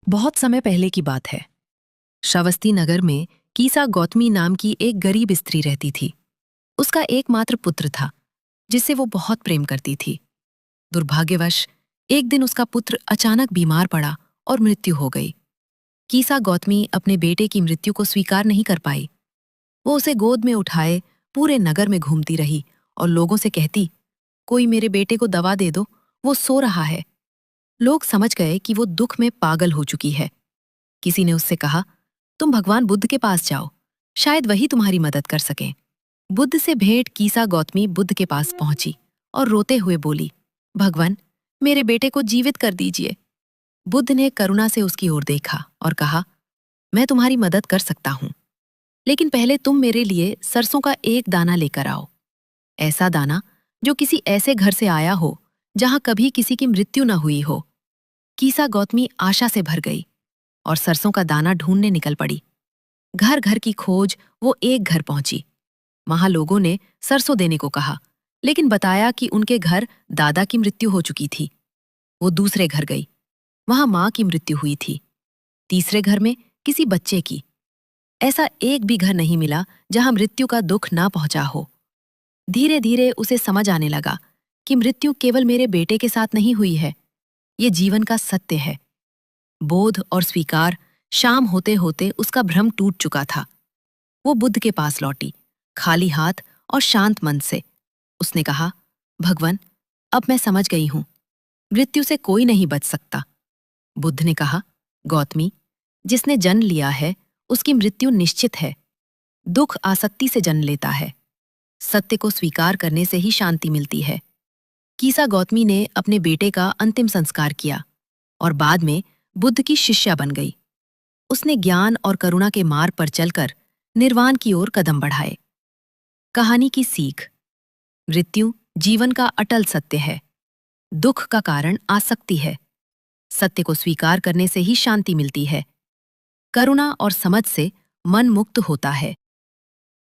बहुत समय पहले की बात है। श्रावस्ती नगर में कीसा गौतमी नाम की एक गरीब स्त्री रहती थी। उसका एकमात्र पुत्र था, जिससे वो बहुत प्रेम करती थी। दुर्भाग्यवश एक दिन उसका पुत्र अचानक बीमार पड़ा और मृत्यु हो गई। कीसा गौतमी अपने बेटे की मृत्यु को स्वीकार नहीं कर पाई। वो उसे गोद में उठाए पूरे नगर में घूमती रही और लोगों से कहती, कोई मेरे बेटे को दवा दे दो, वो सो रहा है। लोग समझ गए कि वो दुख में पागल हो चुकी है। किसी ने उससे कहा, तुम भगवान बुद्ध के पास जाओ, शायद वही तुम्हारी मदद कर सकें। बुद्ध से भेंट कीसा गौतमी बुद्ध के पास पहुंची और रोते हुए बोली, भगवान, मेरे बेटे को जीवित कर दीजिए। बुद्ध ने करुणा से उसकी ओर देखा और कहा, मैं तुम्हारी मदद कर सकता हूं, लेकिन पहले तुम मेरे लिए सरसों का एक दाना लेकर आओ। ऐसा दाना जो किसी ऐसे घर से आया हो जहां कभी किसी की मृत्यु न हुई हो। कीसा गौतमी आशा से भर गई और सरसों का दाना ढूंढने निकल पड़ी। घर घर की खोज वो एक घर पहुंची। वहां लोगों ने सरसों देने को कहा, लेकिन बताया कि उनके घर दादा की मृत्यु हो चुकी थी। वो दूसरे घर गई। वहां मां की मृत्यु हुई थी। तीसरे घर में किसी बच्चे की। ऐसा एक भी घर नहीं मिला जहां मृत्यु का दुख ना पहुंचा हो। धीरे धीरे उसे समझ आने लगा कि मृत्यु केवल मेरे बेटे के साथ नहीं हुई है, ये जीवन का सत्य है। बोध और स्वीकार शाम होते होते उसका भ्रम टूट चुका था। वो बुद्ध के पास लौटी, खाली हाथ और शांत मन से। उसने कहा, भगवान, अब मैं समझ गई हूं, मृत्यु से कोई नहीं बच सकता। बुद्ध ने कहा, गौतमी, जिसने जन्म लिया है उसकी मृत्यु निश्चित है। दुख आसक्ति से जन्म लेता है। सत्य को स्वीकार करने से ही शांति मिलती है। कीसा गौतमी ने अपने बेटे का अंतिम संस्कार किया और बाद में बुद्ध की शिष्या बन गई। उसने ज्ञान और करुणा के मार्ग पर चलकर निर्वाण की ओर कदम बढ़ाए। कहानी की सीख, मृत्यु जीवन का अटल सत्य है। दुख का कारण आसक्ति है। सत्य को स्वीकार करने से ही शांति मिलती है। करुणा और समझ से मन मुक्त होता है।